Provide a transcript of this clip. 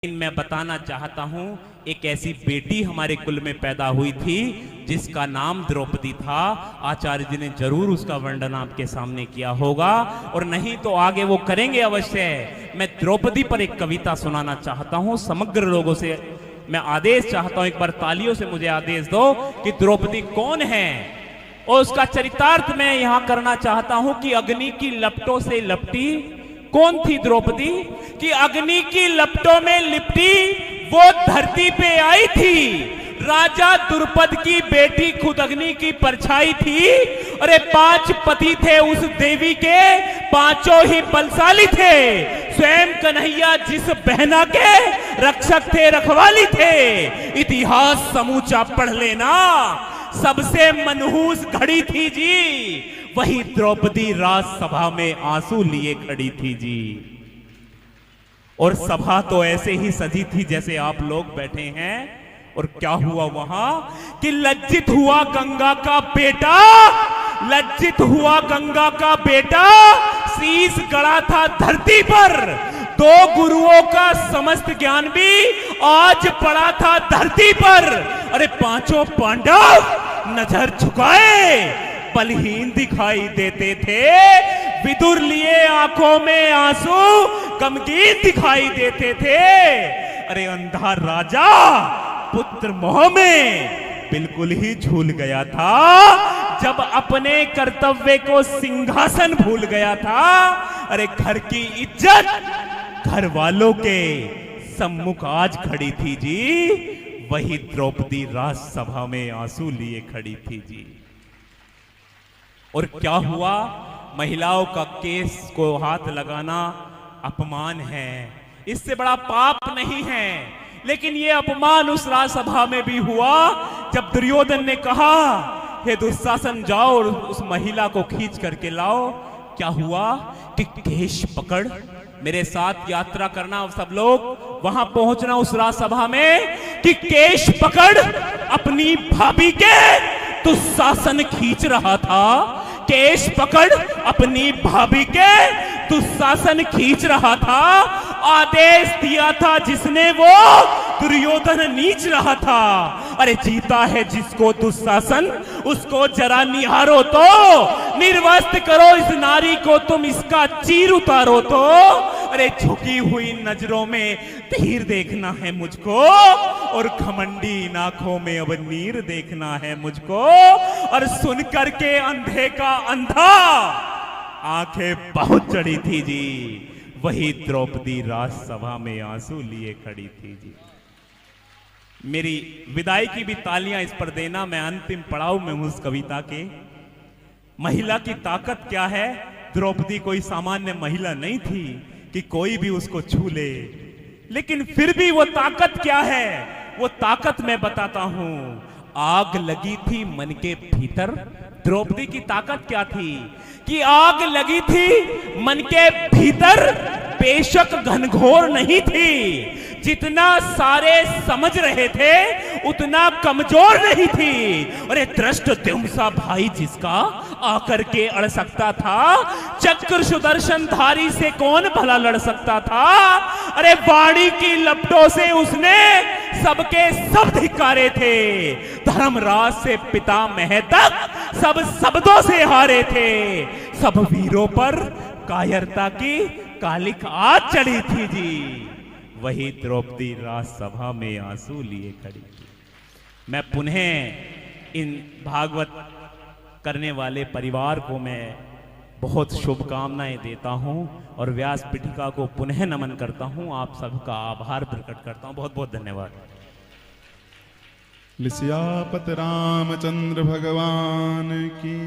लेकिन मैं बताना चाहता हूं, एक ऐसी बेटी हमारे कुल में पैदा हुई थी जिसका नाम द्रौपदी था। आचार्य जी ने जरूर उसका वर्णन आपके सामने किया होगा, और नहीं तो आगे वो करेंगे अवश्य। मैं द्रौपदी पर एक कविता सुनाना चाहता हूं। समग्र लोगों से मैं आदेश चाहता हूं, एक बार तालियों से मुझे आदेश दो कि द्रौपदी कौन है और उसका चरितार्थ मैं यहां करना चाहता हूं कि अग्नि की लपटों से लपटी कौन थी द्रौपदी, कि अग्नि की लपटों में लिपटी वो धरती पे आई थी। राजा द्रुपद की बेटी खुद अग्नि की परछाई थी। अरे 5 पति थे उस देवी के, पांचों ही बलशाली थे। स्वयं कन्हैया जिस बहना के रक्षक थे, रखवाली थे। इतिहास समूचा पढ़ लेना, सबसे मनहूस घड़ी थी जी वही द्रौपदी राजसभा में आंसू लिए खड़ी थी जी। और सभा तो ऐसे ही सजी थी जैसे आप लोग बैठे हैं। और क्या हुआ वहां कि लज्जित हुआ गंगा का बेटा, लज्जित हुआ गंगा का बेटा, शीश गड़ा था धरती पर। 2 गुरुओं का समस्त ज्ञान भी आज पड़ा था धरती पर। अरे 5 पांडव नजर झुकाए बलहीन दिखाई देते थे। विदुर लिए आंखों में आंसू गमगीन दिखाई देते थे। अरे अंधा राजा पुत्र मोह में बिल्कुल ही झूल गया था, जब अपने कर्तव्य को सिंहासन भूल गया था। अरे घर की इज्जत घर वालों के सम्मुख आज खड़ी थी जी वही द्रौपदी राजसभा में आंसू लिए खड़ी थी जी। और क्या हुआ, महिलाओं का केस को हाथ लगाना अपमान है, इससे बड़ा पाप नहीं है। लेकिन यह अपमान उस राजसभा में भी हुआ जब दुर्योधन ने कहा, हे दुशासन जाओ और उस महिला को खींच करके लाओ। क्या हुआ कि केश पकड़ मेरे साथ यात्रा करना, सब लोग वहां पहुंचना उस राजसभा में, कि केश पकड़ अपनी भाभी के दुशासन खींच रहा था। केश पकड़ अपनी भाभी के दुशासन खींच रहा था। आदेश दिया था जिसने वो दुर्योधन नीच रहा था। अरे जीता है जिसको दुशासन, उसको जरा निहारो तो, निर्वस्त्र करो इस नारी को तुम, इसका चीर उतारो तो। अरे झुकी हुई नजरों में तीर देखना है मुझको, और घमंडी आंखों में अब नीर देखना है मुझको। और सुन करके अंधे का अंधा आंखें बहुत चढ़ी थी जी वही द्रौपदी राजसभा में आंसू लिए खड़ी थी जी। मेरी विदाई की भी तालियां इस पर देना। मैं अंतिम पड़ाव में हूं उस कविता के। महिला की ताकत क्या है, द्रौपदी कोई सामान्य महिला नहीं थी कि कोई भी उसको छू ले, लेकिन फिर भी वो ताकत क्या है, वो ताकत मैं बताता हूं। आग लगी थी मन के भीतर। द्रौपदी की ताकत क्या थी कि आग लगी थी मन के भीतर, बेशक घनघोर नहीं थी। जितना सारे समझ रहे थे उतना कमजोर नहीं थी। अरे धृष्टद्युम्न भाई जिसका आकर के अड़ सकता था, चक्र सुदर्शन धारी से कौन भला लड़ सकता था। अरे वाणी की लपटों से उसने सबके सब धिक्कारे थे। धर्मराज से पितामह तक सब शब्दों से हारे थे। सब वीरों पर कायरता की कालिक आज चढ़ी थी जी वही द्रौपदी राजसभा में आंसू लिए खड़ी थी। मैं पुनः इन भागवत करने वाले परिवार को मैं बहुत शुभकामनाएं देता हूं और व्यास पीठिका को पुनः नमन करता हूं। आप सबका आभार प्रकट करता हूं। बहुत बहुत धन्यवाद। सियापत रामचंद्र भगवान की।